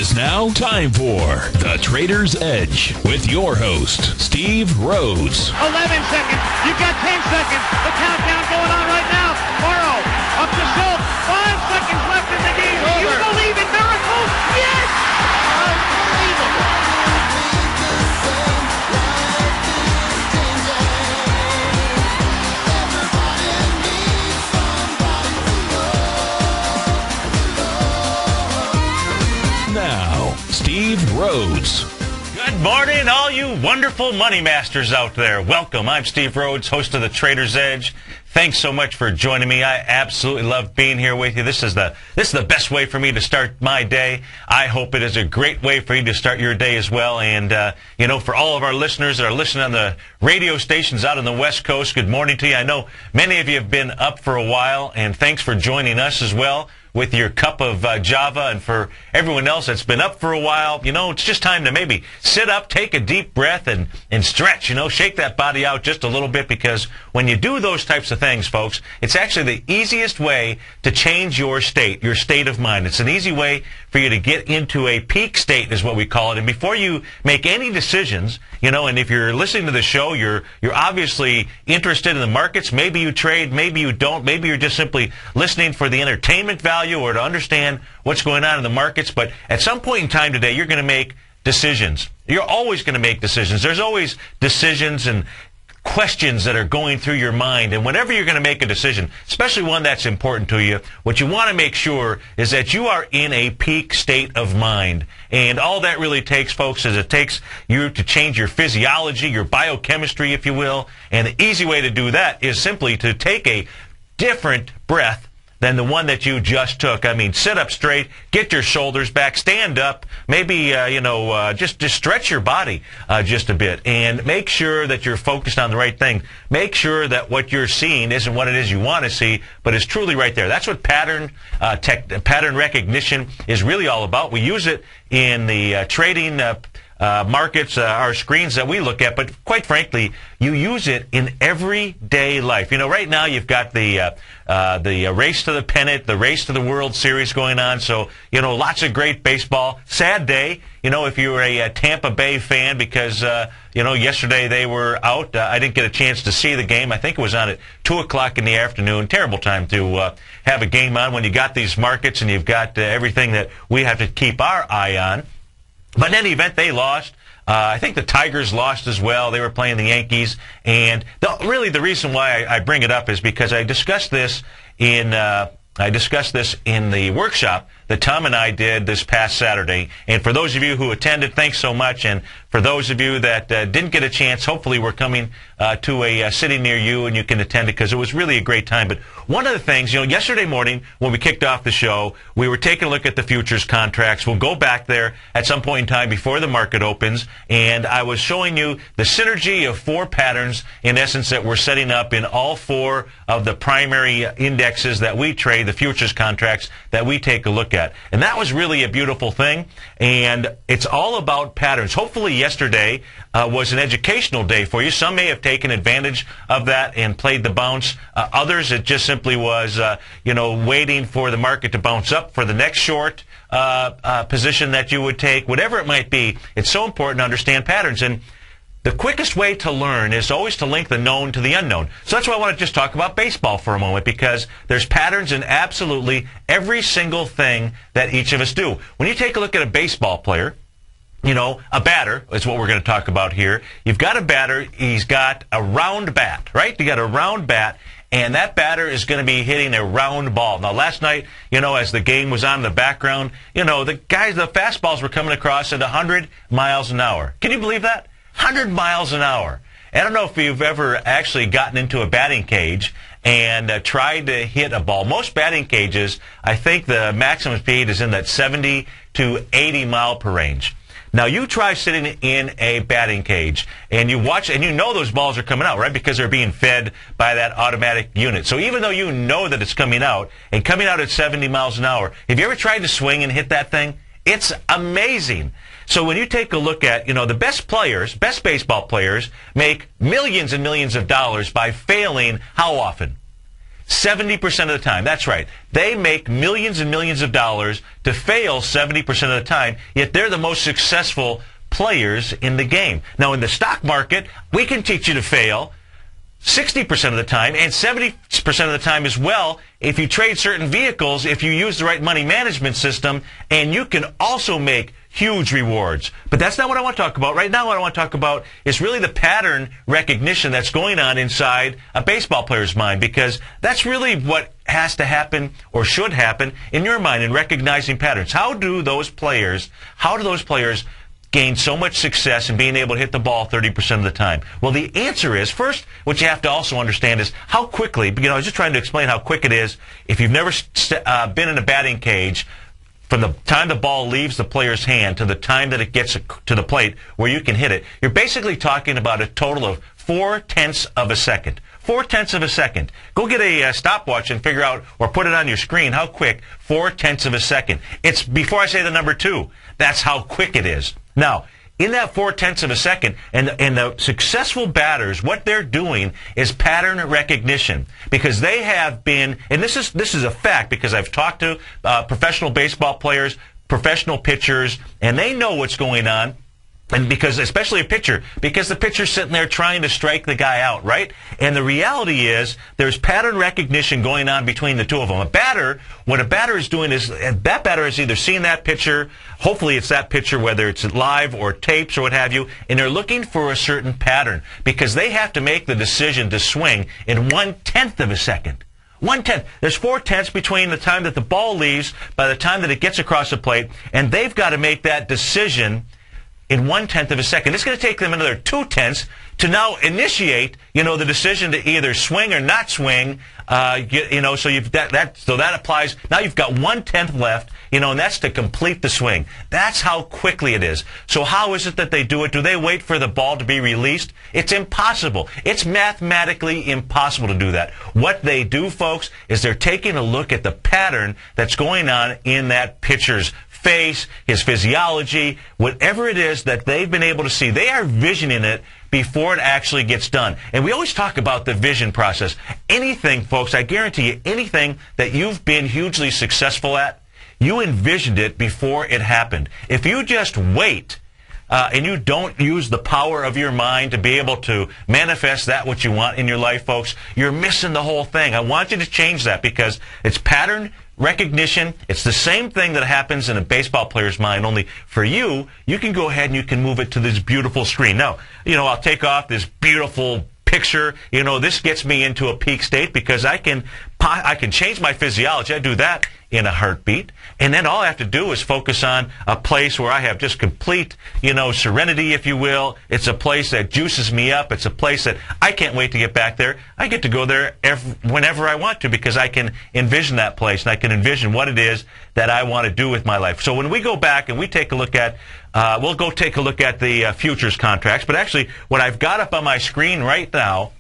is now time for The Trader's Edge with your host, Steve Rhodes. 11 seconds. You've got 10 seconds. The countdown going on right now. Morrow up to Schultz. 5 seconds left in the game. Do you believe in miracles? Yes! Unbelievable. Now, Steve Rhodes. Good morning, all you wonderful money masters out there. Welcome. I'm Steve Rhodes, host of The Trader's Edge. Thanks so much for joining me. I absolutely love being here with you. This is the best way for me to start my day. I hope it is a great way for you to start your day as well. And, for all of our listeners that are listening on the radio stations out on the West Coast, good morning to you. I know many of you have been up for a while, and thanks for joining us as well with your cup of Java. And for everyone else that's been up for a while, it's just time to maybe sit up, take a deep breath, and stretch, shake that body out just a little bit, because when you do those types of things, folks, it's actually the easiest way to change your state of mind. It's an easy way for you to get into a peak state, is what we call it. And before you make any decisions, and if you're listening to the show, you're obviously interested in the markets. Maybe you trade, maybe you don't, maybe you're just simply listening for the entertainment value or to understand what's going on in the markets. But at some point in time today, you're going to make decisions. You're always going to make decisions. There's always decisions and questions that are going through your mind. And whenever you're going to make a decision, especially one that's important to you, what you want to make sure is that you are in a peak state of mind. And all that really takes, folks, is it takes you to change your physiology, your biochemistry, if you will. And the easy way to do that is simply to take a different breath than the one that you just took. I mean, sit up straight, get your shoulders back, stand up, maybe, just stretch your body just a bit, and make sure that you're focused on the right thing. Make sure that what you're seeing isn't what it is you want to see, but is truly right there. That's what pattern recognition is really all about. We use it in the trading markets, our screens that we look at, but quite frankly, you use it in everyday life. Right now you've got the race to the pennant, the race to the World Series going on, so, lots of great baseball. Sad day, if you were a Tampa Bay fan, because, yesterday they were out. I didn't get a chance to see the game. I think it was on at 2 o'clock in the afternoon. Terrible time to have a game on when you got these markets and you've got everything that we have to keep our eye on. But in any event, they lost. I think the Tigers lost as well. They were playing the Yankees. And the reason why I bring it up is because I discussed this in the workshop that Tom and I did this past Saturday. And for those of you who attended, thanks so much. And for those of you that didn't get a chance, hopefully we're coming to a city near you and you can attend it, because it was really a great time. But one of the things, yesterday morning when we kicked off the show, we were taking a look at the futures contracts. We'll go back there at some point in time before the market opens. And I was showing you the synergy of 4 patterns, in essence, that we're setting up in all 4 of the primary indexes that we trade, the futures contracts that we take a look at. And that was really a beautiful thing. And it's all about patterns. Hopefully yesterday was an educational day for you. Some may have taken advantage of that and played the bounce. Others, it just simply was, waiting for the market to bounce up for the next short position that you would take. Whatever it might be, it's so important to understand patterns. And the quickest way to learn is always to link the known to the unknown. So that's why I want to just talk about baseball for a moment, because there's patterns in absolutely every single thing that each of us do. When you take a look at a baseball player, a batter is what we're going to talk about here. You've got a batter, he's got a round bat, right? You got a round bat, and that batter is going to be hitting a round ball. Now, last night, as the game was on in the background, the fastballs were coming across at 100 miles an hour. Can you believe that? 100 miles an hour. I don't know if you've ever actually gotten into a batting cage and tried to hit a ball. Most batting cages, I think the maximum speed is in that 70 to 80 mile per range. Now, you try sitting in a batting cage, and you watch, and those balls are coming out, right, because they're being fed by that automatic unit. So even though you know that it's coming out, and coming out at 70 miles an hour, have you ever tried to swing and hit that thing? It's amazing. So when you take a look at, the best baseball players make millions and millions of dollars by failing how often? 70% of the time. That's right. They make millions and millions of dollars to fail 70% of the time, yet they're the most successful players in the game. Now, in the stock market, we can teach you to fail 60% of the time and 70% of the time as well if you trade certain vehicles, if you use the right money management system, and you can also make huge rewards. But that's not what I want to talk about. Right now what I want to talk about is really the pattern recognition that's going on inside a baseball player's mind, because that's really what has to happen or should happen in your mind in recognizing patterns. How do those players gain so much success in being able to hit the ball 30% of the time? Well, the answer is, first, what you have to also understand is how quickly, I was just trying to explain how quick it is. If you've never been in a batting cage, from the time the ball leaves the player's hand to the time that it gets to the plate where you can hit it, you're basically talking about a total of 0.4 of a second. 0.4 of a second. Go get a stopwatch and figure out, or put it on your screen, how quick 0.4 of a second. It's before I say the number 2. That's how quick it is. Now, in that 0.4 of a second, and the successful batters, what they're doing is pattern recognition, because they have been, and this is a fact, because I've talked to professional baseball players, professional pitchers, and they know what's going on. And because, especially a pitcher, because the pitcher's sitting there trying to strike the guy out, right? And the reality is, there's pattern recognition going on between the two of them. What a batter is doing is, that batter is either seeing that pitcher, hopefully it's that pitcher, whether it's live or tapes or what have you, and they're looking for a certain pattern, because they have to make the decision to swing in 1/10 of a second. 1/10. There's 0.4 between the time that the ball leaves, by the time that it gets across the plate, and they've got to make that decision in 1/10 of a second. It's going to take them another 0.2 to now initiate, the decision to either swing or not swing. So you've that applies. Now you've got 1/10 left, and that's to complete the swing. That's how quickly it is. So how is it that they do it? Do they wait for the ball to be released? It's impossible. It's mathematically impossible to do that. What they do, folks, is they're taking a look at the pattern that's going on in that pitcher's face, his physiology, whatever it is that they've been able to see. They are visioning it before it actually gets done. And we always talk about the vision process. Anything, folks, I guarantee you, anything that you've been hugely successful at, you envisioned it before it happened. If you just wait and you don't use the power of your mind to be able to manifest that what you want in your life, folks, you're missing the whole thing. I want you to change that, because it's pattern recognition. It's the same thing that happens in a baseball player's mind, only for you can go ahead and you can move it to this beautiful screen. Now, I'll take off this beautiful picture. This gets me into a peak state, because I can change my physiology. I do that in a heartbeat. And then all I have to do is focus on a place where I have just complete, serenity, if you will. It's a place that juices me up. It's a place that I can't wait to get back there. I get to go there whenever I want to, because I can envision that place, and I can envision what it is that I want to do with my life. So when we go back and we take a look at, we'll go take a look at the futures contracts. But actually, what I've got up on my screen right now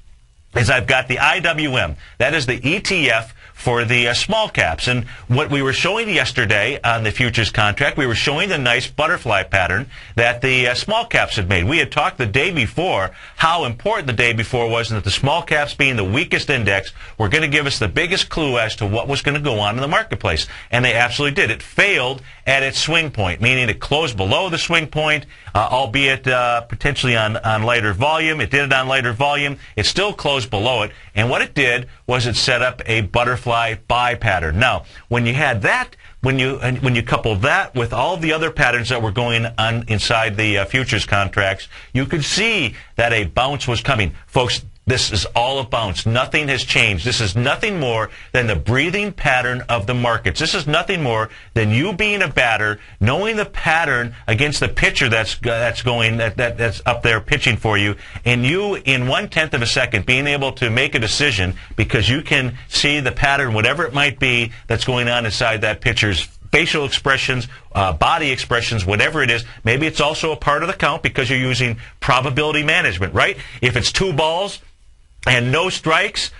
is I've got the IWM. That is the ETF for the small caps. And what we were showing yesterday on the futures contract, we were showing the nice butterfly pattern that the small caps had made. We had talked the day before how important the day before was, and that the small caps, being the weakest index, were going to give us the biggest clue as to what was going to go on in the marketplace. And they absolutely did. It failed at its swing point, meaning it closed below the swing point, albeit potentially on lighter volume. It did it on lighter volume. It still closed below it. And what it did was it set up a butterfly buy pattern. Now, when you had that, when you couple that with all the other patterns that were going on inside the futures contracts, you could see that a bounce was coming. Folks, this is all a bounce. Nothing has changed. This is nothing more than the breathing pattern of the markets. This is nothing more than you being a batter, knowing the pattern against the pitcher that's up there pitching for you, and you, in 1/10 of a second, being able to make a decision, because you can see the pattern, whatever it might be, that's going on inside that pitcher's facial expressions, body expressions, whatever it is. Maybe it's also a part of the count, because you're using probability management, right? If it's 2 balls and no strikes,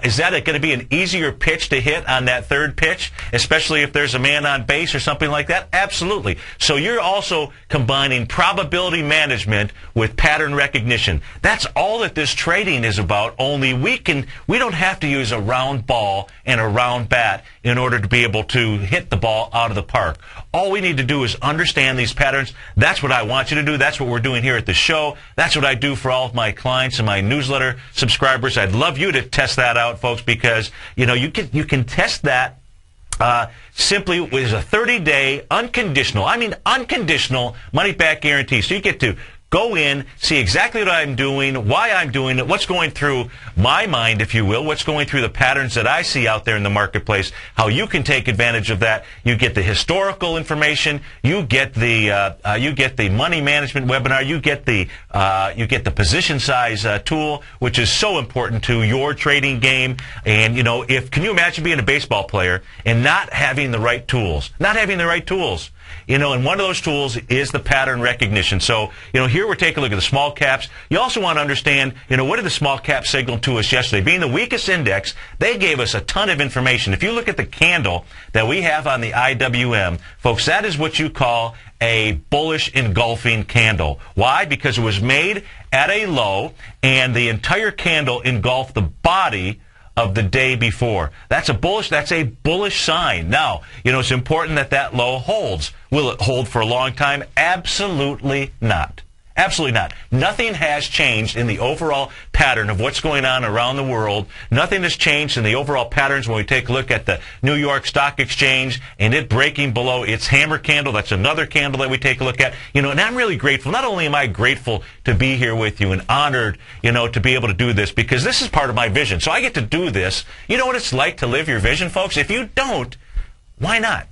Is that going to be an easier pitch to hit on that third pitch, especially if there's a man on base or something like that? Absolutely. So you're also combining probability management with pattern recognition. That's all that this trading is about, only we don't have to use a round ball and a round bat in order to be able to hit the ball out of the park. All we need to do is understand these patterns. That's what I want you to do. That's what we're doing here at the show. That's what I do for all of my clients and my newsletter subscribers. I'd love you to test that out, folks, because you can test that simply with a 30-day unconditional money-back guarantee. So you get to go in, see exactly what I'm doing, why I'm doing it, what's going through my mind, if you will, what's going through the patterns that I see out there in the marketplace, how you can take advantage of that. You get the historical information, you get the money management webinar, you get the position size tool, which is so important to your trading game. And can you imagine being a baseball player and not having the right tools? And one of those tools is the pattern recognition. So, here we're taking a look at the small caps. You also want to understand, what did the small caps signal to us yesterday? Being the weakest index, they gave us a ton of information. If you look at the candle that we have on the IWM, folks, that is what you call a bullish engulfing candle. Why? Because it was made at a low, and the entire candle engulfed the body of the day before. That's a bullish sign. Now, it's important that low holds. Will it hold for a long time? Absolutely not. Absolutely not. Nothing has changed in the overall pattern of what's going on around the world. Nothing has changed in the overall patterns when we take a look at the New York Stock Exchange and it breaking below its hammer candle. That's another candle that we take a look at. And I'm really grateful. Not only am I grateful to be here with you and honored, to be able to do this, because this is part of my vision. So I get to do this. You know what it's like to live your vision, folks? If you don't, why not?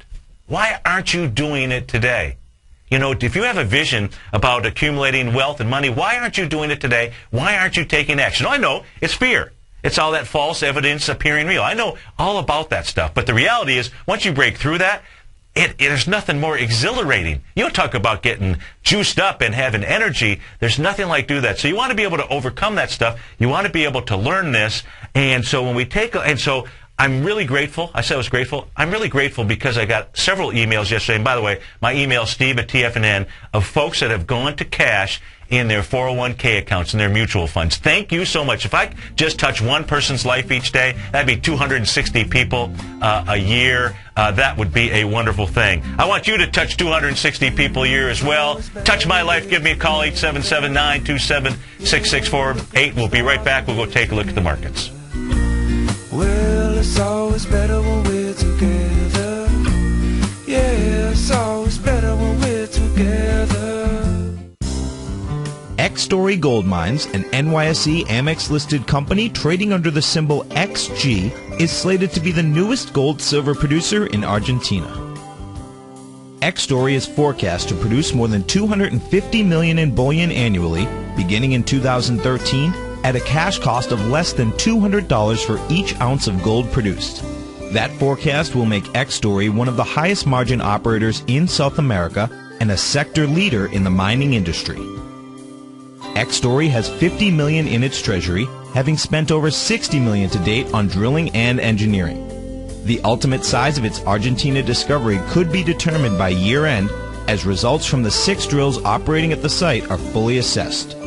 Why aren't you doing it today? If you have a vision about accumulating wealth and money, why aren't you doing it today? Why aren't you taking action? I know it's fear. It's all that false evidence appearing real. I know all about that stuff. But the reality is, once you break through that, there's nothing more exhilarating. You talk about getting juiced up and having energy. There's nothing like do that. So you want to be able to overcome that stuff. You want to be able to learn this. And so I'm really grateful. I said I was grateful. I'm really grateful because I got several emails yesterday. And by the way, my email, Steve@TFNN, of folks that have gone to cash in their 401k accounts and their mutual funds. Thank you so much. If I just touch one person's life each day, that'd be 260 people a year. That would be a wonderful thing. I want you to touch 260 people a year as well. Touch my life. Give me a call, 877-927-6648. We'll be right back. We'll go take a look at the markets. Well, it's always better when we're together. Yeah, it's always better when we're together. X-Story Gold Mines, an NYSE Amex-listed company trading under the symbol XG, is slated to be the newest gold-silver producer in Argentina. X-Story is forecast to produce more than $250 million in bullion annually, beginning in 2013, at a cash cost of less than $200 for each ounce of gold produced. That forecast will make X-Story one of the highest margin operators in South America and a sector leader in the mining industry. X-Story has $50 million in its treasury, having spent over $60 million to date on drilling and engineering. The ultimate size of its Argentina discovery could be determined by year-end, as results from the 6 drills operating at the site are fully assessed.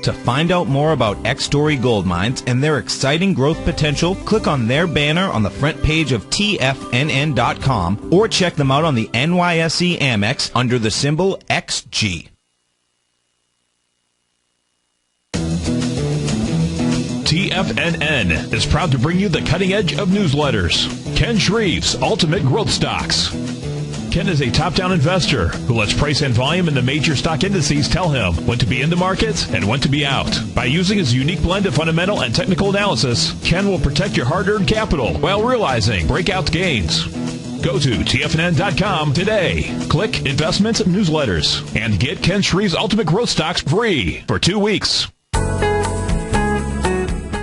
To find out more about X-Story Gold Mines and their exciting growth potential, click on their banner on the front page of TFNN.com or check them out on the NYSE Amex under the symbol XG. TFNN is proud to bring you the cutting edge of newsletters. Ken Shreve's Ultimate Growth Stocks. Ken is a top-down investor who lets price and volume in the major stock indices tell him when to be in the market and when to be out. By using his unique blend of fundamental and technical analysis, Ken will protect your hard-earned capital while realizing breakout gains. Go to TFNN.com today. Click Investments Newsletters and get Ken Shreve's Ultimate Growth Stocks free for 2 weeks.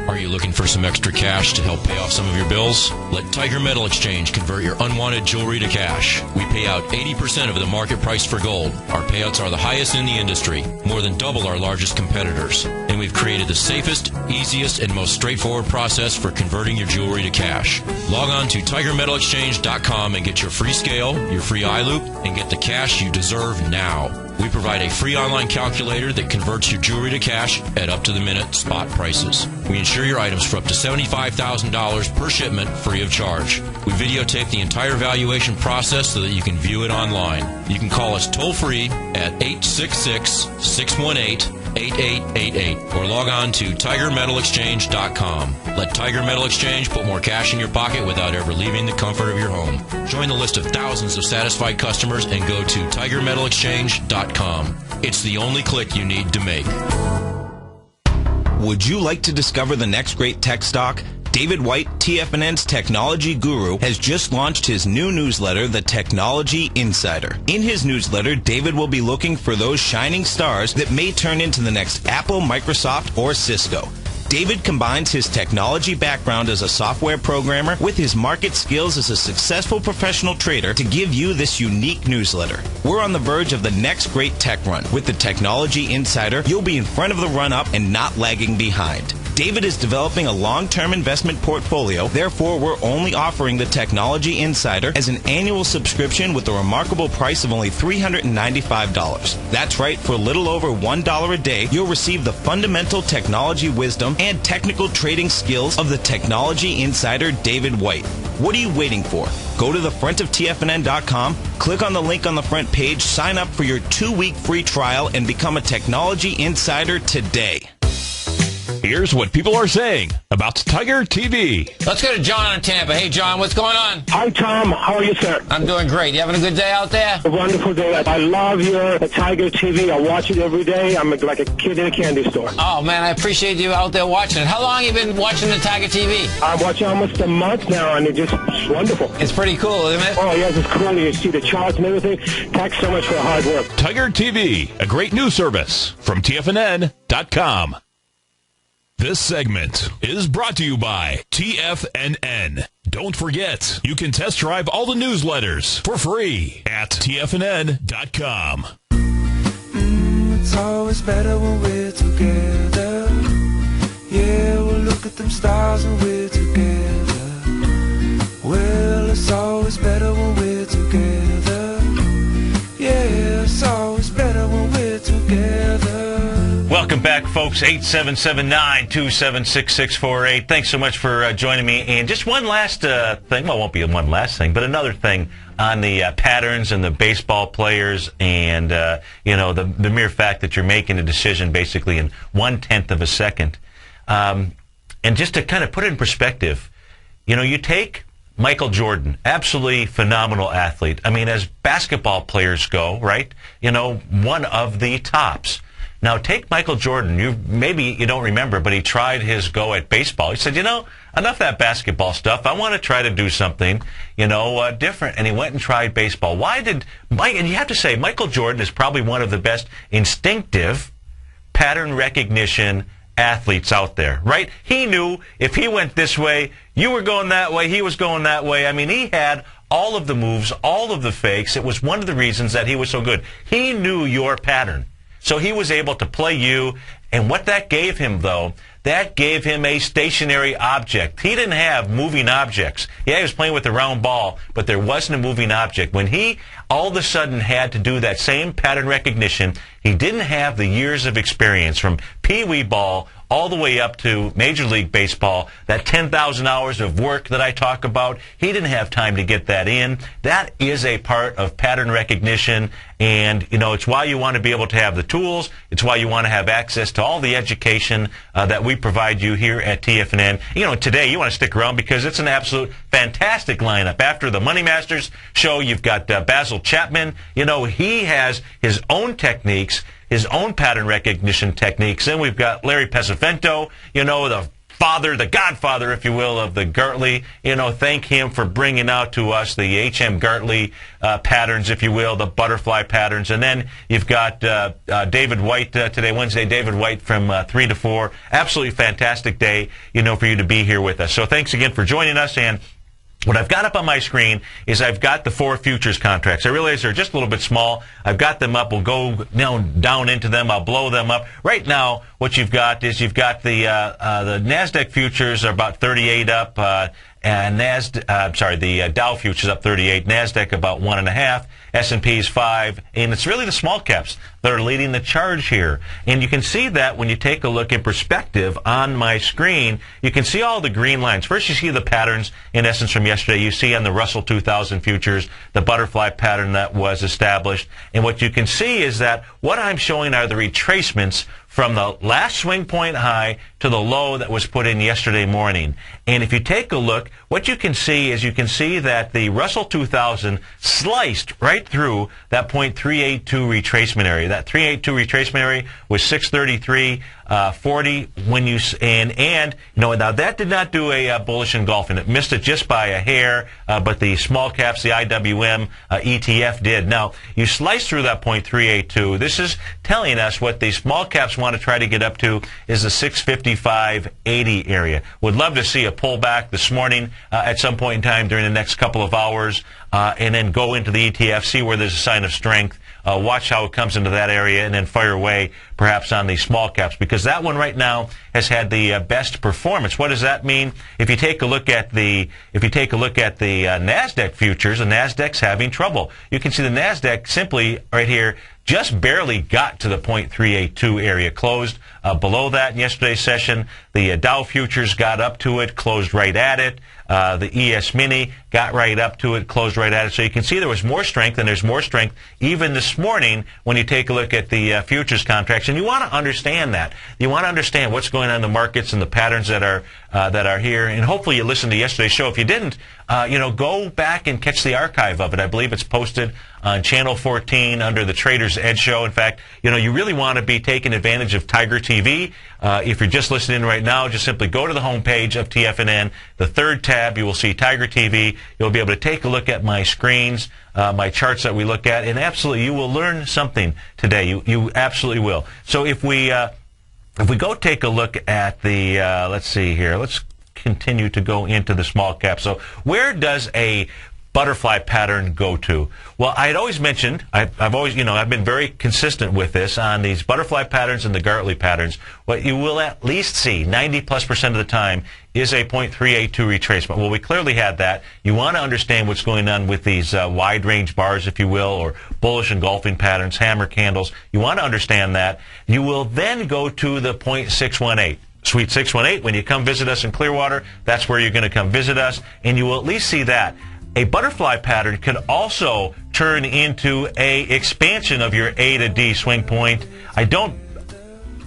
Are you you looking for some extra cash to help pay off some of your bills? Let Tiger Metal Exchange convert your unwanted jewelry to cash. We pay out 80% of the market price for gold. Our payouts are the highest in the industry, more than double our largest competitors. And we've created the safest, easiest, and most straightforward process for converting your jewelry to cash. Log on to TigerMetalExchange.com and get your free scale, your free eye loop, and get the cash you deserve now. We provide a free online calculator that converts your jewelry to cash at up-to-the-minute spot prices. We insure your items for up to $75,000 per shipment free of charge. We videotape the entire valuation process so that you can view it online. You can call us toll-free at 866-618-8888 or log on to TigerMetalExchange.com. Let Tiger Metal Exchange put more cash in your pocket without ever leaving the comfort of your home. Join the list of thousands of satisfied customers and go to TigerMetalExchange.com. It's the only click you need to make. Would you like to discover the next great tech stock? David White, TFNN's technology guru, has just launched his new newsletter, The Technology Insider. In his newsletter, David will be looking for those shining stars that may turn into the next Apple, Microsoft, or Cisco. David combines his technology background as a software programmer with his market skills as a successful professional trader to give you this unique newsletter. We're on the verge of the next great tech run. With the Technology Insider, you'll be in front of the run-up and not lagging behind. David is developing a long-term investment portfolio. Therefore, we're only offering the Technology Insider as an annual subscription with a remarkable price of only $395. That's right, for a little over $1 a day, you'll receive the fundamental technology wisdom and technical trading skills of the Technology Insider David White. What are you waiting for? Go to the front of TFNN.com, click on the link on the front page, sign up for your 2-week free trial, and become a Technology Insider today. Here's what people are saying about Tiger TV. Let's go to John in Tampa. Hey, John, what's going on? Hi, Tom. How are you, sir? I'm doing great. You having a good day out there? A wonderful day. I love your Tiger TV. I watch it every day. I'm like a kid in a candy store. Oh, man, I appreciate you out there watching it. How long have you been watching the Tiger TV? I'm watching almost a month now, and it's wonderful. It's pretty cool, isn't it? Oh, yes, it's cool. You see the charts and everything. Thanks so much for the hard work. Tiger TV, a great news service from TFNN.com. This segment is brought to you by TFNN. Don't forget, you can test drive all the newsletters for free at TFNN.com. It's always better when we're together. Yeah, we'll look at them stars when we're together. Well, it's always better when we're together. Yeah, it's always better when we're together. Welcome back, folks. 877-927-6648. Thanks so much for joining me. And just one last thing. Well, it won't be one last thing, but another thing on the patterns and the baseball players and, the mere fact that you're making a decision basically in 1/10 of a second. And just to kind of put it in perspective, you take Michael Jordan, absolutely phenomenal athlete. I mean, as basketball players go, right? One of the tops. Now, take Michael Jordan. Maybe you don't remember, but he tried his go at baseball. He said, enough of that basketball stuff. I want to try to do something, different. And he went and tried baseball. Why did Mike? And you have to say, Michael Jordan is probably one of the best instinctive pattern recognition athletes out there, right? He knew if he went this way, you were going that way, he was going that way. I mean, he had all of the moves, all of the fakes. It was one of the reasons that he was so good. He knew your pattern. So he was able to play you, and what that gave him, though, that gave him a stationary object. He didn't have moving objects. Yeah, he was playing with a round ball, but there wasn't a moving object. When he all of a sudden had to do that same pattern recognition, he didn't have the years of experience from pee-wee ball all the way up to Major League Baseball, that 10,000 hours of work that I talk about. He didn't have time to get that in. That is a part of pattern recognition, and, it's why you want to be able to have the tools. It's why you want to have access to all the education that we provide you here at TFNN. Today you want to stick around because it's an absolute fantastic lineup. After the Money Masters show, you've got Basil Chapman. He has his own techniques, his own pattern recognition techniques. Then we've got Larry Pesavento, the father, the godfather, if you will, of the Gartley. Thank him for bringing out to us the H.M. Gartley patterns, if you will, the butterfly patterns. And then you've got David White today, Wednesday, David White from 3 to 4. Absolutely fantastic day, for you to be here with us. So thanks again for joining us. And what I've got up on my screen is I've got the 4 futures contracts. I realize they're just a little bit small. I've got them up. We'll go down into them. I'll blow them up. Right now, what you've got is you've got the NASDAQ futures are about 38 up. And the Dow futures up 38, NASDAQ about 1.5, S&P is 5, and it's really the small caps that are leading the charge here. And you can see that when you take a look in perspective on my screen, you can see all the green lines. First, you see the patterns, in essence, from yesterday. You see on the Russell 2000 futures, the butterfly pattern that was established. And what you can see is that what I'm showing are the retracements from the last swing point high to the low that was put in yesterday morning. And if you take a look, what you can see is that the Russell 2000 sliced right through that 0.382 retracement area. That 382 retracement area was 633.40 now that did not do a bullish engulfing. It missed it just by a hair, but the small caps, the IWM ETF did. Now, you slice through that 0.382. This is telling us what the small caps want to try to get up to is the 655.80 area. Would love to see a pullback this morning at some point in time during the next couple of hours, and then go into the ETF, see where there's a sign of strength. Watch how it comes into that area, and then fire away perhaps on the small caps, because that one right now has had the best performance. What does that mean? If you take a look at the NASDAQ futures, the NASDAQ's having trouble. You can see the NASDAQ simply right here just barely got to the 0.382 area, closed below that in yesterday's session. The Dow futures got up to it, closed right at it. The ES Mini got right up to it, closed right at it. So you can see there was more strength, and there's more strength even this morning when you take a look at the futures contracts. And you want to understand that. You want to understand what's going on in the markets and the patterns that are here. And hopefully you listened to yesterday's show. If you didn't, go back and catch the archive of it. I believe it's posted on Channel 14 under the Trader's Edge show. In fact, you really want to be taking advantage of TigerTV. If you're just listening right now, just simply go to the homepage of TFNN. The third tab, you will see TigerTV. You'll be able to take a look at my screens, my charts that we look at, and absolutely you will learn something today. You absolutely will. So if we go take a look at the, let's see here. Let's continue to go into the small cap. So where does a butterfly pattern go to? Well, I had always mentioned, I've always, I've been very consistent with this on these butterfly patterns and the Gartley patterns. What you will at least see 90+% of the time is a 0.382 retracement. Well, we clearly had that. You want to understand what's going on with these wide range bars, if you will, or bullish engulfing patterns, hammer candles. You want to understand that. You will then go to the 0.618. Suite 618, when you come visit us in Clearwater, that's where you're going to come visit us, and you will at least see that. A butterfly pattern could also turn into a expansion of your A to D swing point. I don't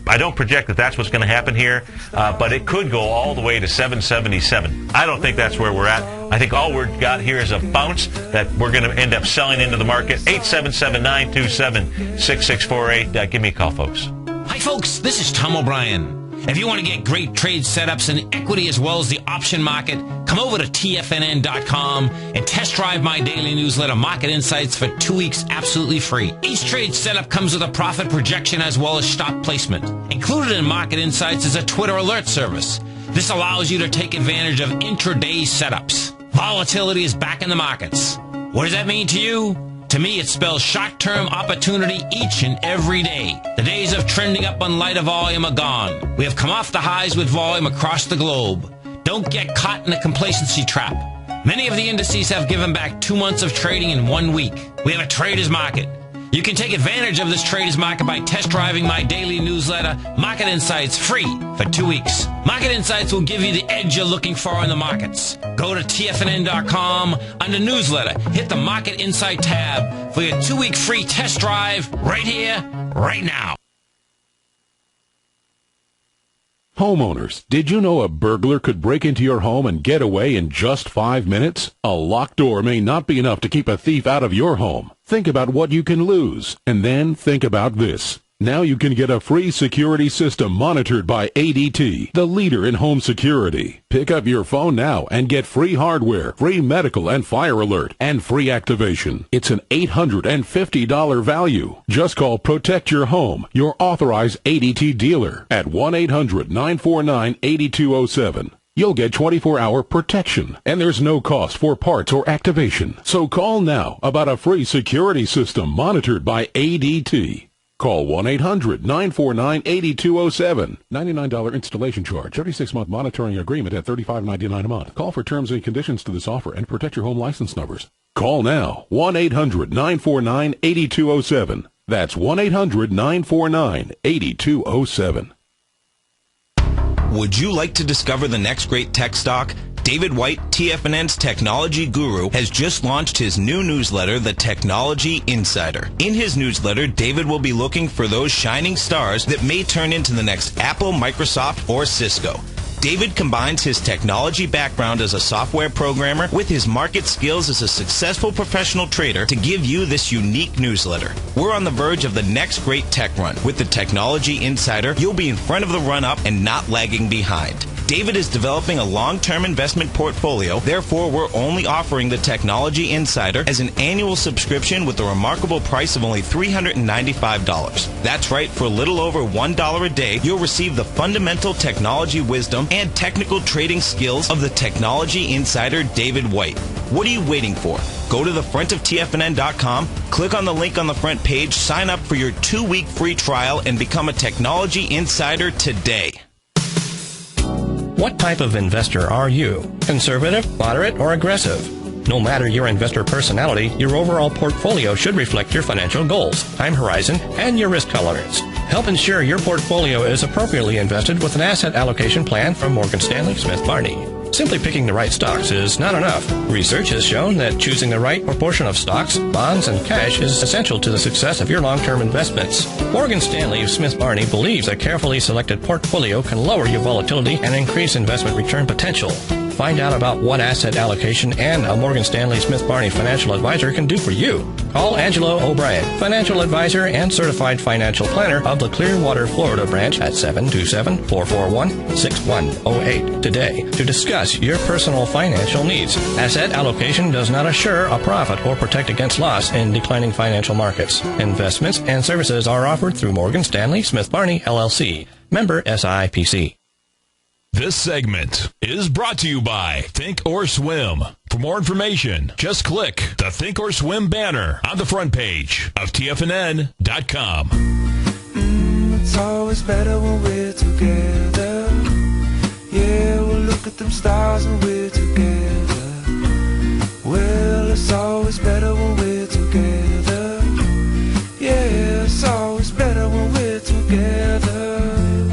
project that that's what's going to happen here, but it could go all the way to 777. I don't think that's where we're at. I think all we've got here is a bounce that we're going to end up selling into the market. 877-927-6648. Give me a call, folks. Hi, folks. This is Tom O'Brien. If you want to get great trade setups in equity as well as the option market, come over to TFNN.com and test drive my daily newsletter, Market Insights, for 2 weeks absolutely free. Each trade setup comes with a profit projection as well as stop placement. Included in Market Insights is a Twitter alert service. This allows you to take advantage of intraday setups. Volatility is back in the markets. What does that mean to you? To me, it spells short-term opportunity each and every day. The days of trending up on lighter volume are gone. We have come off the highs with volume across the globe. Don't get caught in a complacency trap. Many of the indices have given back 2 months of trading in 1 week. We have a trader's market. You can take advantage of this trader's market by test driving my daily newsletter, Market Insights, free for 2 weeks. Market Insights will give you the edge you're looking for in the markets. Go to TFNN.com under newsletter. Hit the Market Insight tab for your 2-week free test drive right here, right now. Homeowners, did you know a burglar could break into your home and get away in just 5 minutes? A locked door may not be enough to keep a thief out of your home. Think about what you can lose, and then think about this. Now you can get a free security system monitored by ADT, the leader in home security. Pick up your phone now and get free hardware, free medical and fire alert, and free activation. It's an $850 value. Just call Protect Your Home, your authorized ADT dealer, at 1-800-949-8207. You'll get 24-hour protection, and there's no cost for parts or activation. So call now about a free security system monitored by ADT. Call 1-800-949-8207. $99 installation charge. 36-month monitoring agreement at $35.99 a month. Call for terms and conditions to this offer and protect your home license numbers. Call now. 1-800-949-8207. That's 1-800-949-8207. Would you like to discover the next great tech stock? David White, TFNN's technology guru, has just launched his new newsletter, The Technology Insider. In his newsletter, David will be looking for those shining stars that may turn into the next Apple, Microsoft, or Cisco. David combines his technology background as a software programmer with his market skills as a successful professional trader to give you this unique newsletter. We're on the verge of the next great tech run. With the Technology Insider, you'll be in front of the run-up and not lagging behind. David is developing a long-term investment portfolio. Therefore, we're only offering the Technology Insider as an annual subscription with a remarkable price of only $395. That's right, for a little over $1 a day, you'll receive the fundamental technology wisdom and technical trading skills of the Technology Insider David White. What are you waiting for? Go to the front of TFNN.com, click on the link on the front page, sign up for your 2-week free trial, and become a Technology Insider today. What type of investor are you? Conservative, moderate, or aggressive? No matter your investor personality, your overall portfolio should reflect your financial goals, time horizon, and your risk tolerance. Help ensure your portfolio is appropriately invested with an asset allocation plan from Morgan Stanley Smith Barney. Simply picking the right stocks is not enough. Research has shown that choosing the right proportion of stocks, bonds, and cash is essential to the success of your long-term investments. Morgan Stanley Smith Barney believes a carefully selected portfolio can lower your volatility and increase investment return potential. Find out about what asset allocation and a Morgan Stanley Smith Barney financial advisor can do for you. Call Angelo O'Brien, financial advisor and certified financial planner of the Clearwater, Florida branch at 727-441-6108 today to discuss your personal financial needs. Asset allocation does not assure a profit or protect against loss in declining financial markets. Investments and services are offered through Morgan Stanley Smith Barney, LLC. Member SIPC. This segment is brought to you by Think or Swim. For more information, just click the Think or Swim banner on the front page of TFNN.com. It's always better when we're together. Yeah, we'll look at them stars when we're together. Well, it's always better when we're together. Yeah, it's always better when we're together.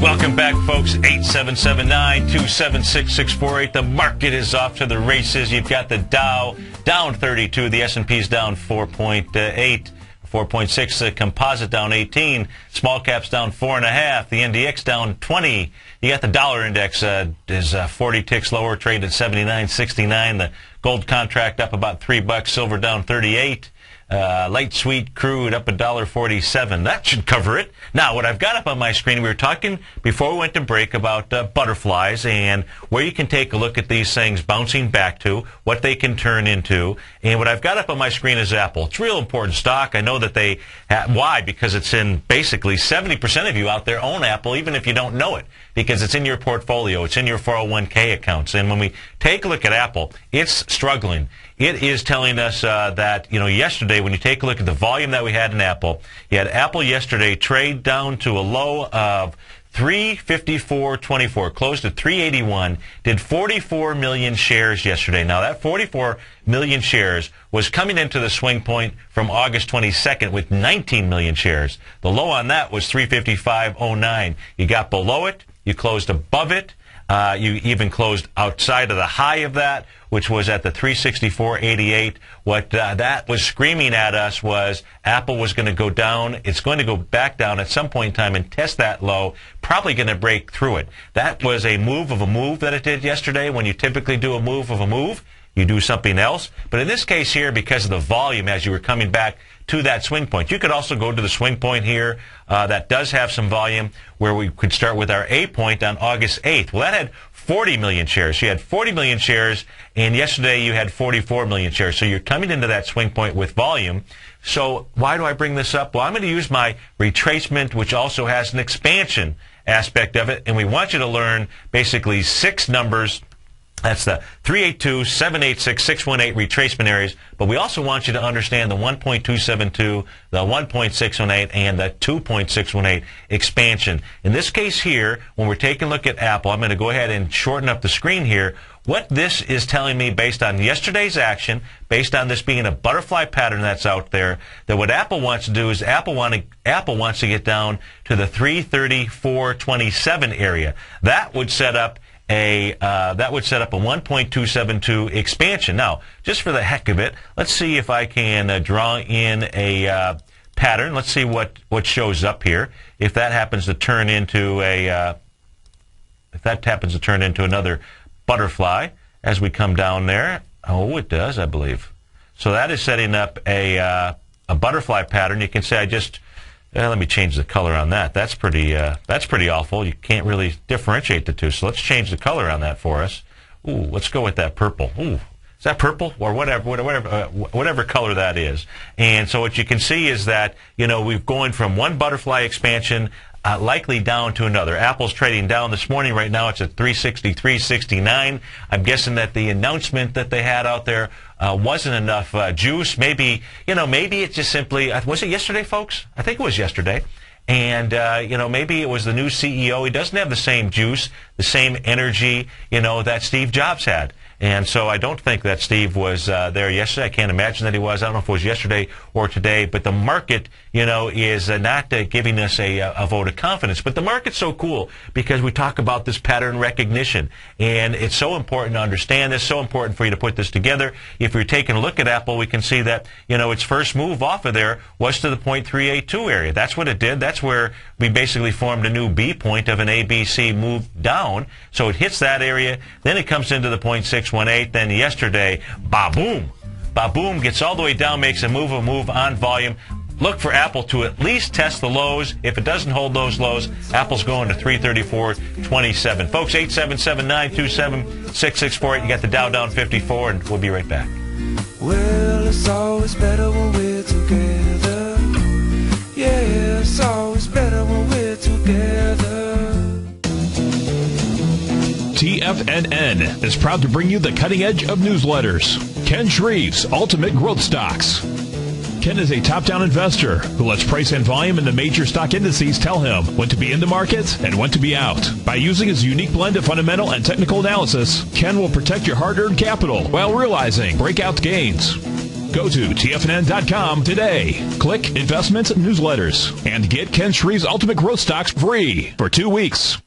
Welcome back, folks. 877-927-6648. The market is off to the races. You've got the Dow down 32. The S&P's down 4.8. 4.6. The composite down 18. Small caps down 4.5. The NDX down 20. You got the dollar index is 40 ticks lower, traded 79.69. The gold contract up about $3. Silver down 38. Light sweet crude up $1.47. That should cover it. Now, what I've got up on my screen, we were talking before we went to break about butterflies and where you can take a look at these things bouncing back to, what they can turn into. And what I've got up on my screen is Apple. It's a real important stock. I know that they why? Because it's in basically 70% of you out there own Apple, even if you don't know it, because it's in your portfolio. It's in your 401k accounts. And when we take a look at Apple, it's struggling. It is telling us that, yesterday when you take a look at the volume that we had in Apple, you had Apple yesterday trade down to a low of 354.24, closed at 381, did 44 million shares yesterday. Now, that 44 million shares was coming into the swing point from August 22nd with 19 million shares. The low on that was 355.09. You got below it, you closed above it, you even closed outside of the high of that, which was at the 364.88. What that was screaming at us was Apple was going to go down. It's going to go back down at some point in time and test that low, probably going to break through it. That was a move of a move that it did yesterday. When you typically do a move of a move, you do something else. But in this case here, because of the volume as you were coming back to that swing point. You could also go to the swing point here that does have some volume, where we could start with our A point on August 8th. Well, that had 40 million shares. You had 40 million shares, and yesterday you had 44 million shares. So you're coming into that swing point with volume. So why do I bring this up? Well, I'm going to use my retracement, which also has an expansion aspect of it, and we want you to learn basically 6 numbers. That's the 382, 786, 618 retracement areas, but we also want you to understand the 1.272, the 1.618, and the 2.618 expansion. In this case here, when we're taking a look at Apple, I'm going to go ahead and shorten up the screen here. What this is telling me, based on yesterday's action, based on this being a butterfly pattern that's out there, that what Apple wants to do is Apple wants to get down to the 334.27 area. That would set up a 1.272 expansion. Now, just for the heck of it, let's see if I can draw in a pattern. Let's see what shows up here. If that happens to turn into another butterfly as we come down there. Oh, it does, I believe. So that is setting up a butterfly pattern. You can say let me change the color on that. That's pretty awful. You can't really differentiate the two. So let's change the color on that for us. Ooh, let's go with that purple. Ooh, is that purple or whatever color that is? And so what you can see is that we've going from one butterfly expansion likely down to another. Apple's trading down this morning. Right now it's at 363.69. I'm guessing that the announcement that they had out there wasn't enough juice. Maybe it just simply, was it yesterday, folks? I think it was yesterday. And, maybe it was the new CEO. He doesn't have the same juice, the same energy, that Steve Jobs had. And so I don't think that Steve was there yesterday. I can't imagine that he was. I don't know if it was yesterday or today. But the market, is not giving us a vote of confidence. But the market's so cool because we talk about this pattern recognition. And it's so important to understand this, so important for you to put this together. If you're taking a look at Apple, we can see that, its first move off of there was to the 0.382 area. That's what it did. That's where we basically formed a new B point of an ABC move down. So it hits that area. Then it comes into the 0.618. Then yesterday, ba-boom. Ba-boom, gets all the way down, makes a move on volume. Look for Apple to at least test the lows. If it doesn't hold those lows, Apple's going to 334.27. Folks, 877-927-6648. You got the Dow down 54, and we'll be right back. Well, it's always better when we're together. Yeah, it's always better when we're together. TFNN is proud to bring you the cutting edge of newsletters. Ken Shreve's Ultimate Growth Stocks. Ken is a top-down investor who lets price and volume in the major stock indices tell him when to be in the market and when to be out. By using his unique blend of fundamental and technical analysis, Ken will protect your hard-earned capital while realizing breakout gains. Go to TFNN.com today. Click Investments and Newsletters and get Ken Shreve's Ultimate Growth Stocks free for 2 weeks.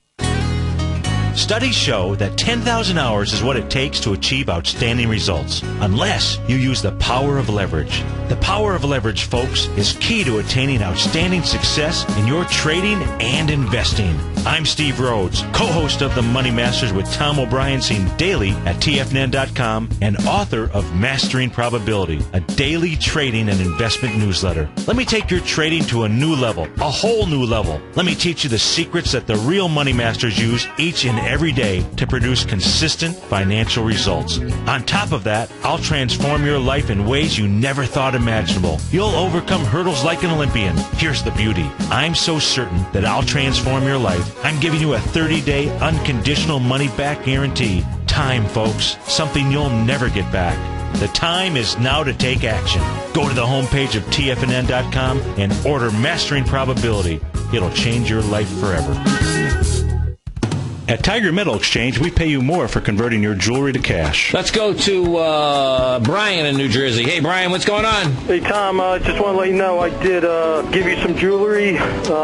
Studies show that 10,000 hours is what it takes to achieve outstanding results, unless you use the power of leverage. The power of leverage, folks, is key to attaining outstanding success in your trading and investing. I'm Steve Rhodes, co-host of The Money Masters with Tom O'Brien, seen daily at TFNN.com, and author of Mastering Probability, a daily trading and investment newsletter. Let me take your trading to a new level, a whole new level. Let me teach you the secrets that the real money masters use each and every day to produce consistent financial results. On top of that, I'll transform your life in ways you never thought imaginable. You'll overcome hurdles like an Olympian. Here's the beauty. I'm so certain that I'll transform your life. I'm giving you a 30-day unconditional money-back guarantee. Time, folks. Something you'll never get back. The time is now to take action. Go to the homepage of TFNN.com and order Mastering Probability. It'll change your life forever. At Tiger Metal Exchange, we pay you more for converting your jewelry to cash. Let's go to Brian in New Jersey. Hey, Brian, what's going on? Hey, Tom, just want to let you know I did give you some jewelry.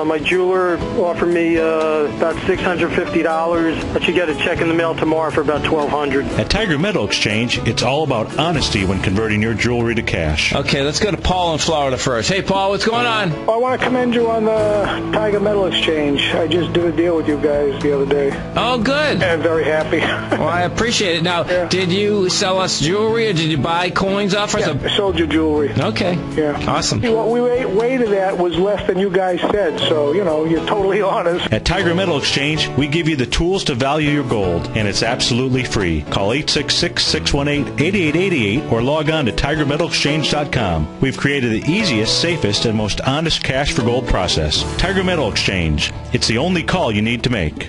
My jeweler offered me about $650, but you get a check in the mail tomorrow for about $1,200. At Tiger Metal Exchange, it's all about honesty when converting your jewelry to cash. Okay, let's go to Paul in Florida first. Hey, Paul, what's going on? I want to commend you on the Tiger Metal Exchange. I just did a deal with you guys the other day. Oh, good. And very happy. Well, I appreciate it. Now, did you sell us jewelry or did you buy coins off us? I sold you jewelry. Okay. Yeah. Awesome. What we weighted at was less than you guys said, so, you're totally honest. At Tiger Metal Exchange, we give you the tools to value your gold, and it's absolutely free. Call 866-618-8888 or log on to TigerMetalExchange.com. We've created the easiest, safest, and most honest cash for gold process. Tiger Metal Exchange. It's the only call you need to make.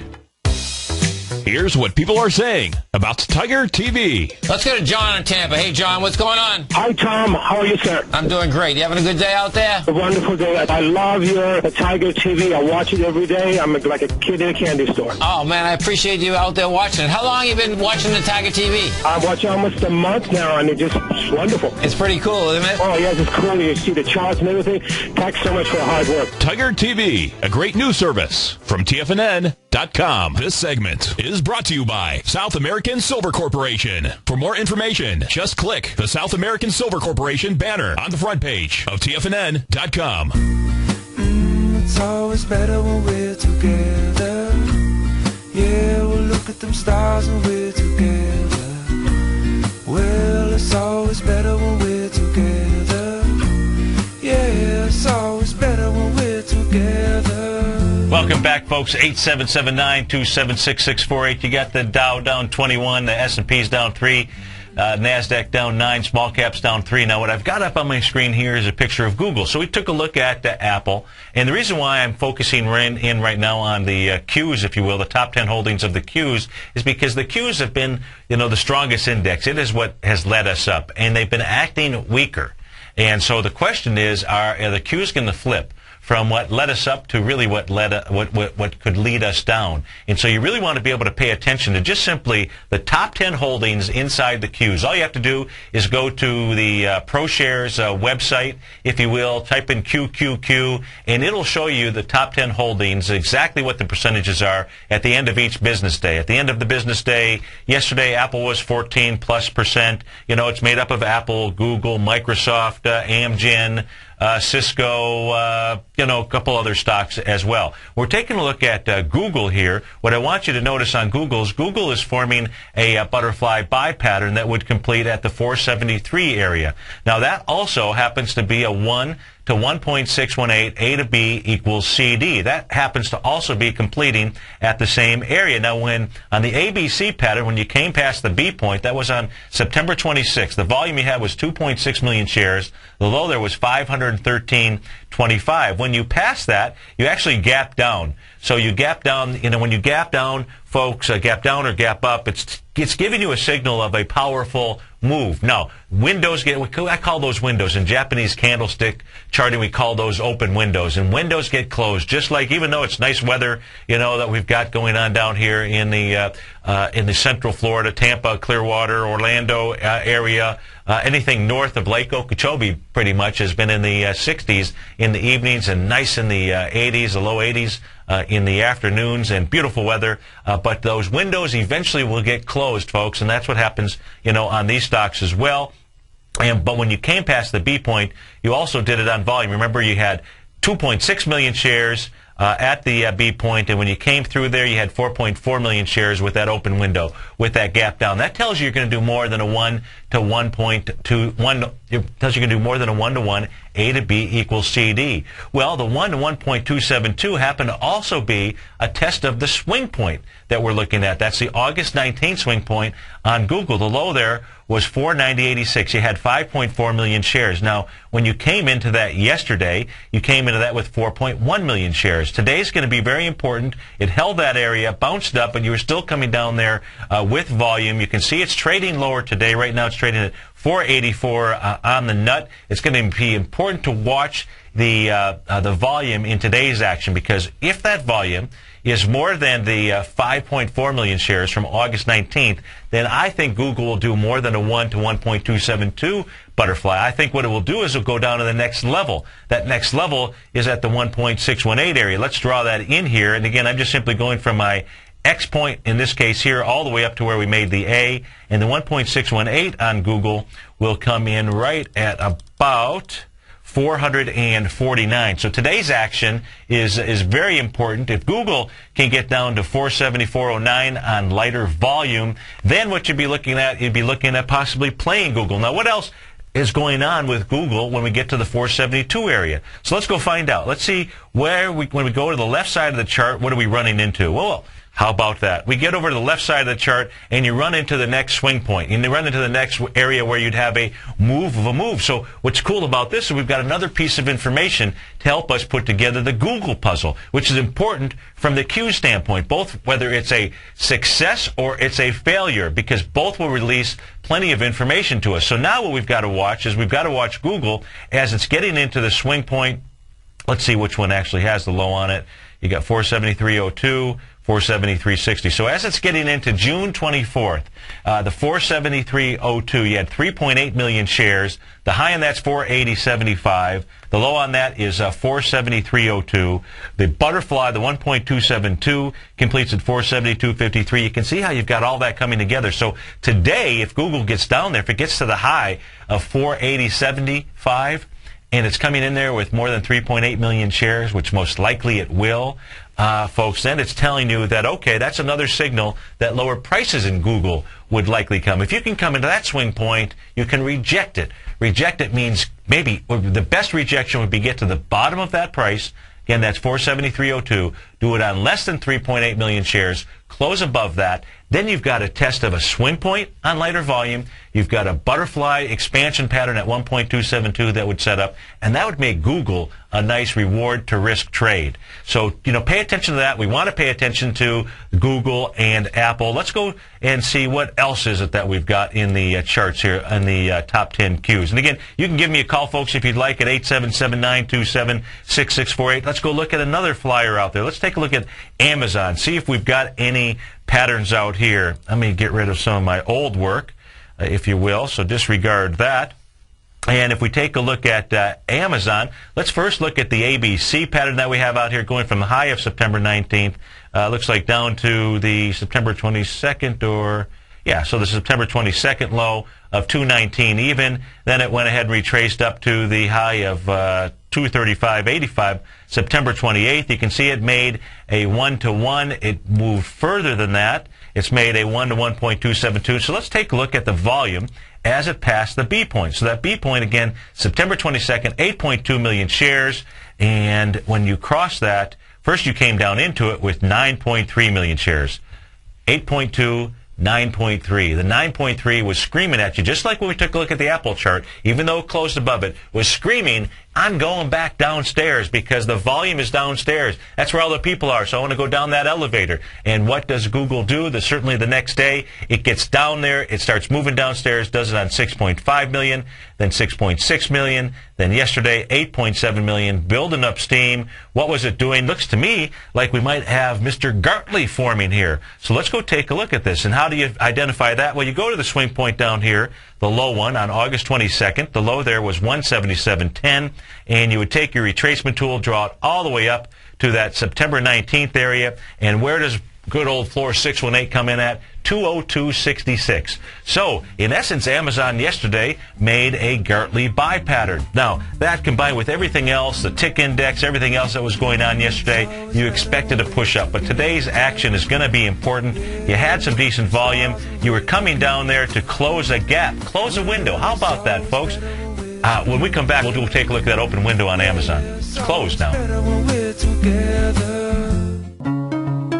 Here's what people are saying about Tiger TV. Let's go to John in Tampa. Hey, John, what's going on? Hi, Tom. How are you, sir? I'm doing great. You having a good day out there? A wonderful day. I love your Tiger TV. I watch it every day. I'm like a kid in a candy store. Oh, man, I appreciate you out there watching it. How long have you been watching the Tiger TV? I'm watching almost a month now, and it's wonderful. It's pretty cool, isn't it? Oh, yes, it's cool. You see the charts and everything. Thanks so much for the hard work. Tiger TV, a great news service from TFNN.com. This segment is brought to you by South American Silver Corporation. For more information, just click the South American Silver Corporation banner on the front page of TFNN.com. It's always better when we're together. Yeah, we'll look at them stars when we're together. Well, it's always better when we're together. Yeah, it's always better when we're together. Welcome back, folks. 877-927-6648. You got the Dow down 21, the S&P's down 3, NASDAQ down 9, small caps down 3. Now, what I've got up on my screen here is a picture of Google. So we took a look at Apple, and the reason why I'm focusing in right now on the Qs, if you will, the top 10 holdings of the Qs, is because the Qs have been, the strongest index. It is what has led us up, and they've been acting weaker. And so the question is, are the Qs going to flip from what led us up to really what could lead us down? And so you really want to be able to pay attention to just simply the top 10 holdings inside the Qs. All you have to do is go to the ProShares website, if you will, type in QQQ, and it'll show you the top 10 holdings, exactly what the percentages are at the end of each business day. At the end of the business day, yesterday Apple was 14+%. It's made up of Apple, Google, Microsoft, Amgen, Cisco, a couple other stocks as well. We're taking a look at Google here. What I want you to notice on Google is forming a butterfly buy pattern that would complete at the 473 area. Now, that also happens to be a 1 to 1.618, A to B equals CD. That happens to also be completing at the same area. Now, when on the ABC pattern, when you came past the B point, that was on September 26th. The volume you had was 2.6 million shares. The low there was 513.25. When you pass that, you actually gap down. So you gap down, when you gap down, folks, gap down or gap up, it's giving you a signal of a powerful move. Now, windows I call those windows. In Japanese candlestick charting, we call those open windows. And windows get closed, just like, even though it's nice weather, that we've got going on down here in the central Florida, Tampa, Clearwater, Orlando area, anything north of Lake Okeechobee pretty much has been in the 60s in the evenings and nice in the 80s, the low 80s in the afternoons, and beautiful weather. But those windows eventually will get closed, folks, and that's what happens, on these stocks as well. But when you came past the B point, you also did it on volume. Remember, you had 2.6 million shares at the B point, and when you came through there, you had 4.4 million shares with that open window, with that gap down. That tells you you're going to do more than a 1 to 1.21. It tells you you're going to do more than a 1-to-1, A to B equals CD. Well, the 1 to 1.272 happened to also be a test of the swing point that we're looking at. That's the August 19th swing point on Google. The low there was 490.86. You had 5.4 million shares. Now, when you came into that yesterday, you came into that with 4.1 million shares. Today's going to be very important. It held that area, bounced up, and you were still coming down there with volume. You can see it's trading lower today. Right now, it's trading at 484 on the nut. It's going to be important to watch the volume in today's action, because if that volume is more than the 5.4 million shares from August 19th, then I think Google will do more than a 1 to 1.272 butterfly. I think what it will do is it will go down to the next level. That next level is at the 1.618 area. Let's draw that in here. And again, I'm just simply going from my X point, in this case here, all the way up to where we made the A. And the 1.618 on Google will come in right at about 449. So today's action is very important. If Google can get down to 474.09 on lighter volume, then what you'd be looking at possibly playing Google. Now, what else is going on with Google when we get to the 472 area? So let's go find out. Let's see when we go to the left side of the chart, what are we running into? Well, how about that? We get over to the left side of the chart, and you run into the next swing point. And you run into the next area where you'd have a move of a move. So what's cool about this is we've got another piece of information to help us put together the Google puzzle, which is important from the Q standpoint, both whether it's a success or it's a failure, because both will release plenty of information to us. So now what we've got to watch is we've got to watch Google as it's getting into the swing point. Let's see which one actually has the low on it. You got 473.02. 473.60. So as it's getting into June 24th, the 473.02, you had 3.8 million shares. The high on that's 480.75. The low on that is 473.02. The butterfly, the 1.272, completes at 472.53. You can see how you've got all that coming together. So today, if Google gets down there, if it gets to the high of 480.75, and it's coming in there with more than 3.8 million shares, which most likely it will, folks, then it's telling you that, okay, that's another signal that lower prices in Google would likely come. If you can come into that swing point, you can reject it. Reject it means maybe the best rejection would be get to the bottom of that price. Again, that's 473.02. Do it on less than 3.8 million shares. Close above that. Then you've got a test of a swing point on lighter volume. You've got a butterfly expansion pattern at 1.272 that would set up, and that would make Google a nice reward to risk trade. So, pay attention to that. We want to pay attention to Google and Apple. Let's go and see what else is it that we've got in the charts here in the top 10 Qs. And again, you can give me a call, folks, if you'd like, at 877-927-6648. Let's go look at another flyer out there. Let's take a look at Amazon, see if we've got any patterns out here. Let me get rid of some of my old work, if you will, so disregard that. And if we take a look at Amazon, let's first look at the ABC pattern that we have out here going from the high of September 19th, looks like down to the September 22nd so the September 22nd low of 219 even. Then it went ahead and retraced up to the high of 235.85 September 28th. You can see it made a 1-to-1. It moved further than that. It's made a 1 to 1.272. So let's take a look at the volume as it passed the B point. So that B point, again, September 22nd, 8.2 million shares. And when you cross that, first you came down into it with 9.3 million shares. 8.2, 9.3. The 9.3 was screaming at you, just like when we took a look at the Apple chart, even though it closed above it, was screaming, I'm going back downstairs because the volume is downstairs. That's where all the people are, so I want to go down that elevator. And what does Google do? Certainly the next day, it gets down there, it starts moving downstairs, does it on 6.5 million, then 6.6 million, then yesterday 8.7 million, building up steam. What was it doing? Looks to me like we might have Mr. Gartley forming here. So let's go take a look at this. And how do you identify that? Well, you go to the swing point down here, the low one on August 22nd. The low there was 177.10, and you would take your retracement tool, draw it all the way up to that September 19th area. And where does good old floor 618 come in at? 202.66. So, in essence, Amazon yesterday made a Gartley buy pattern. Now, that combined with everything else, the tick index, everything else that was going on yesterday, you expected a push up. But today's action is going to be important. You had some decent volume. You were coming down there to close a gap, close a window. How about that, folks? When we come back, we'll take a look at that open window on Amazon. It's closed now.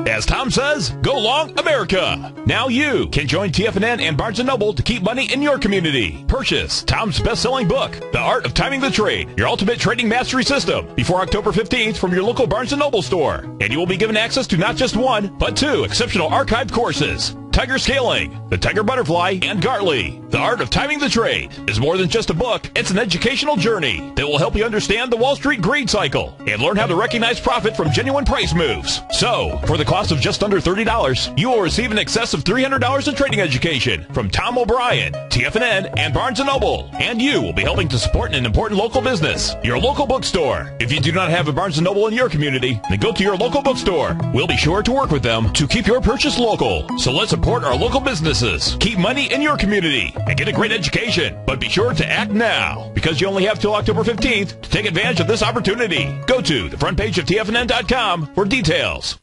As Tom says, go long America. Now you can join TFNN and Barnes & Noble to keep money in your community. Purchase Tom's best-selling book, The Art of Timing the Trade, your ultimate trading mastery system, before October 15th from your local Barnes & Noble store. And you will be given access to not just one, but two exceptional archived courses. Tiger Scaling, the Tiger Butterfly, and Gartley. The Art of Timing the Trade is more than just a book. It's an educational journey that will help you understand the Wall Street greed cycle and learn how to recognize profit from genuine price moves. So, for the cost of just under $30, you will receive in excess of $300 in trading education from Tom O'Brien, TFNN, and Barnes & Noble. And you will be helping to support an important local business, your local bookstore. If you do not have a Barnes & Noble in your community, then go to your local bookstore. We'll be sure to work with them to keep your purchase local. So let's support support our local businesses, keep money in your community, and get a great education. But be sure to act now, because you only have till October 15th to take advantage of this opportunity. Go to the front page of TFNN.com for details.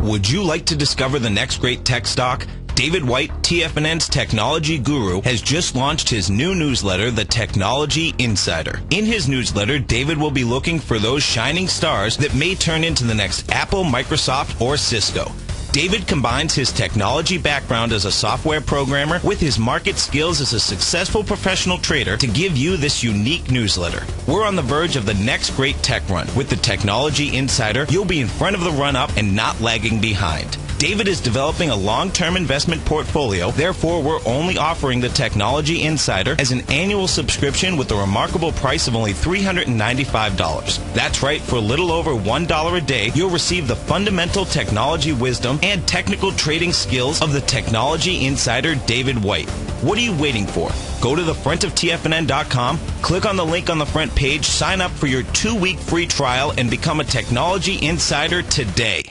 Would you like to discover the next great tech stock? David White, TFNN's technology guru, has just launched his new newsletter, The Technology Insider. In his newsletter, David will be looking for those shining stars that may turn into the next Apple, Microsoft, or Cisco. David combines his technology background as a software programmer with his market skills as a successful professional trader to give you this unique newsletter. We're on the verge of the next great tech run. With the Technology Insider, you'll be in front of the run-up and not lagging behind. David is developing a long-term investment portfolio, therefore we're only offering the Technology Insider as an annual subscription with a remarkable price of only $395. That's right, for a little over $1 a day, you'll receive the fundamental technology wisdom and technical trading skills of the Technology Insider David White. What are you waiting for? Go to the front of TFNN.com, click on the link on the front page, sign up for your 2-week free trial, and become a Technology Insider today.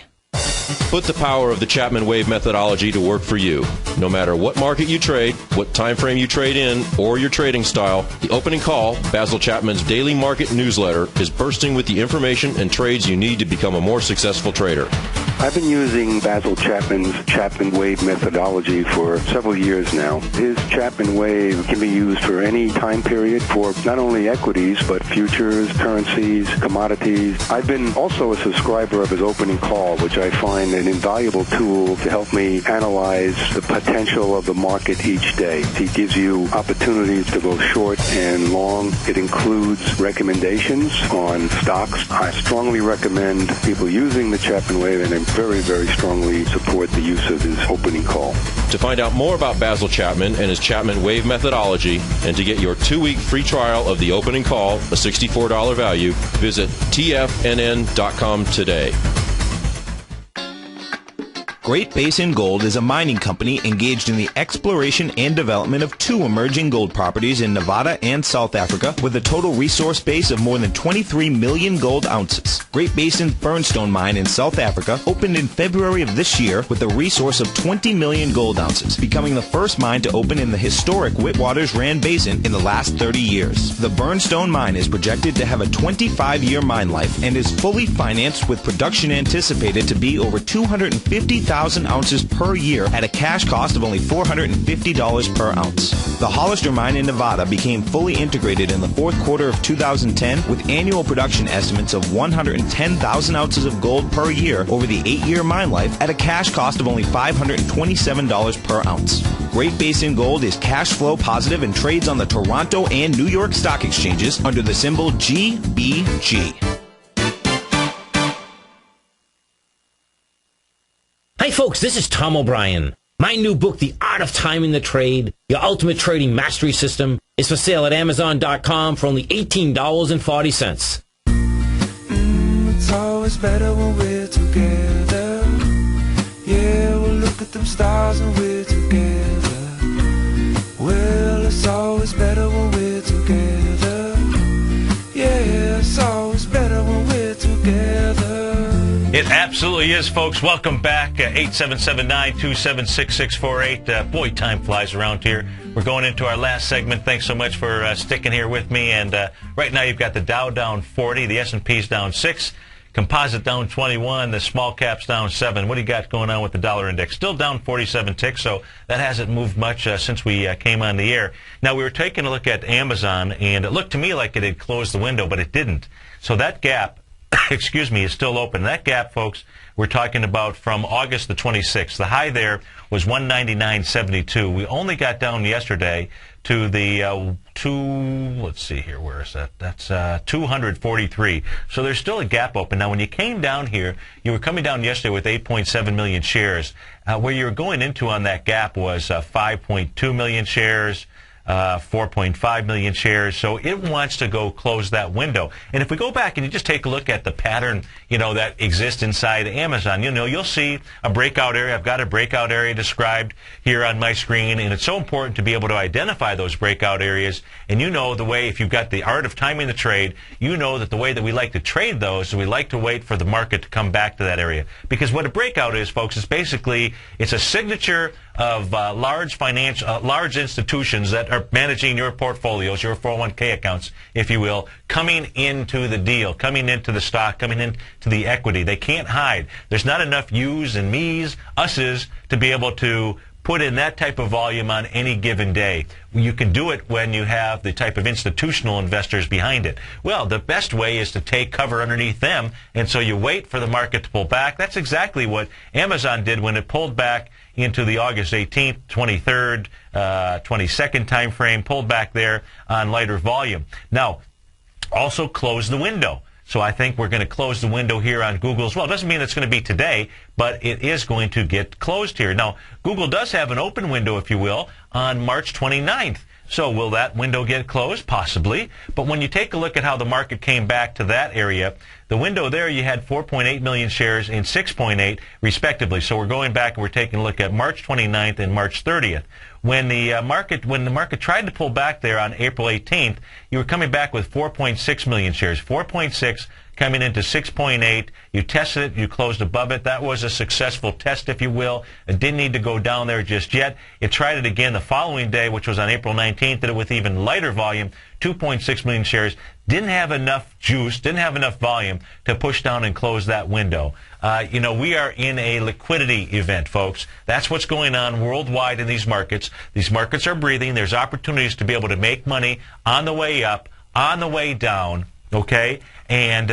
Put the power of the Chapman Wave methodology to work for you. No matter what market you trade, what time frame you trade in, or your trading style, the Opening Call, Basil Chapman's daily market newsletter, is bursting with the information and trades you need to become a more successful trader. I've been using Basil Chapman's Chapman Wave methodology for several years now. His Chapman Wave can be used for any time period for not only equities, but futures, currencies, commodities. I've been also a subscriber of his Opening Call, which I find an invaluable tool to help me analyze the potential of the market each day. He gives you opportunities to go short and long. It includes recommendations on stocks. I strongly recommend people using the Chapman Wave, and I very, very strongly support the use of his Opening Call. To find out more about Basil Chapman and his Chapman Wave methodology, and to get your 2-week free trial of the Opening Call, a $64 value, visit TFNN.com today. Great Basin Gold is a mining company engaged in the exploration and development of 2 emerging gold properties in Nevada and South Africa with a total resource base of more than 23 million gold ounces. Great Basin's Burnstone mine in South Africa opened in February of this year with a resource of 20 million gold ounces, becoming the first mine to open in the historic Witwatersrand Basin in the last 30 years. The Burnstone mine is projected to have a 25-year mine life and is fully financed, with production anticipated to be over 250,000 ounces per year at a cash cost of only $450 per ounce. The Hollister mine in Nevada became fully integrated in the 4th quarter of 2010 with annual production estimates of 110,000 ounces of gold per year over the 8-year mine life at a cash cost of only $527 per ounce. Great Basin Gold is cash flow positive and trades on the Toronto and New York stock exchanges under the symbol GBG. Hi folks, this is Tom O'Brien. My new book, The Art of Timing the Trade, Your Ultimate Trading Mastery System, is for sale at Amazon.com for only $18.40. It's always better when we're together. Yeah, we'll look at them stars and we're together. Well, it's always better when we're together. Yeah, it's always better when we're together. It absolutely is, folks. Welcome back. 877-927-6648. Boy, time flies around here. We're going into our last segment. Thanks so much for sticking here with me. And right now you've got the Dow down 40, the S&P's down 6, Composite down 21, the small caps down 7. What do you got going on with the dollar index? Still down 47 ticks, so that hasn't moved much since we came on the air. Now, we were taking a look at Amazon, and it looked to me like it had closed the window, but it didn't. So that gap, excuse me, is still open. That gap, folks, we're talking about from August the 26th. The high there was 199.72. We only got down yesterday to the let's see here, where is that? That's 243. So there's still a gap open. Now, when you came down here, you were coming down yesterday with 8.7 million shares. Where you were going into on that gap was 5.2 million shares. 4.5 million shares. So it wants to go close that window. And if we go back and you just take a look at the pattern, that exists inside Amazon, you'll see a breakout area. I've got a breakout area described here on my screen, and it's so important to be able to identify those breakout areas. And the way, if you've got the art of timing the trade, that the way that we like to trade those is we like to wait for the market to come back to that area. Because what a breakout is, folks, is basically it's a signature of large institutions that are managing your portfolios, your 401k accounts, if you will, coming into the deal, coming into the stock, coming into the equity. They can't hide. There's not enough yous and me's, us's to be able to put in that type of volume on any given day. You can do it when you have the type of institutional investors behind it. Well, the best way is to take cover underneath them, and so you wait for the market to pull back. That's exactly what Amazon did when it pulled back into the August 18th, 23rd, 22nd time frame, pulled back there on lighter volume. Now, also close the window. So I think we're going to close the window here on Google as well. It doesn't mean it's going to be today, but it is going to get closed here. Now, Google does have an open window, if you will, on March 29th. So will that window get closed? Possibly. But when you take a look at how the market came back to that area, the window there, you had 4.8 million shares and 6.8 respectively. So we're going back and we're taking a look at March 29th and March 30th. When the market tried to pull back there on April 18th, you were coming back with 4.6 million shares. 4.6 coming into 6.8. You tested it. You closed above it. That was a successful test, if you will. It didn't need to go down there just yet. It tried it again the following day, which was on April 19th, did it with even lighter volume, 2.6 million shares. Didn't have enough juice, didn't have enough volume to push down and close that window. We are in a liquidity event, folks. That's what's going on worldwide in these markets. These markets are breathing. There's opportunities to be able to make money on the way up, on the way down, okay? And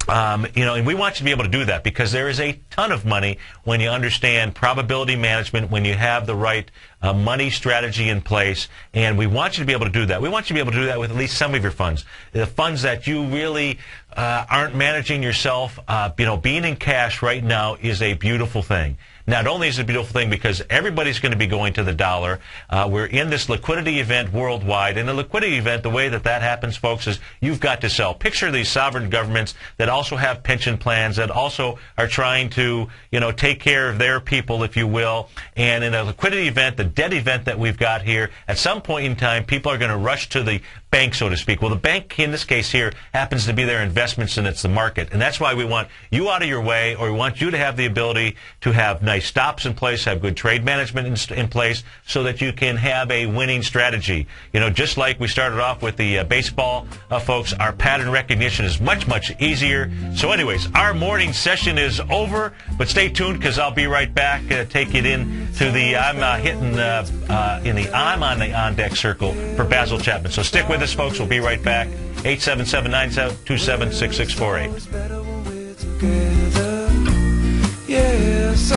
and we want you to be able to do that because there is a ton of money when you understand probability management, when you have the right money strategy in place, and we want you to be able to do that. We want you to be able to do that with at least some of your funds. The funds that you really aren't managing yourself, being in cash right now is a beautiful thing. Not only is it a beautiful thing because everybody's going to be going to the dollar. We're in this liquidity event worldwide. In the liquidity event, the way that happens, folks, is you've got to sell. Picture these sovereign governments that also have pension plans, that also are trying to, take care of their people, if you will. And in a liquidity event, the debt event that we've got here, at some point in time, people are going to rush to the bank, so to speak. Well, the bank in this case here happens to be their investments, and it's the market. And that's why we want you out of your way, or we want you to have the ability to have nice stops in place, have good trade management in place, so that you can have a winning strategy. Just like we started off with the baseball, folks, our pattern recognition is much, much easier. So anyways, our morning session is over, but stay tuned because I'll be right back, take it in to the, I'm on the on-deck circle for Basil Chapman. So stick with us, folks. We'll be right back. 877-927-6648.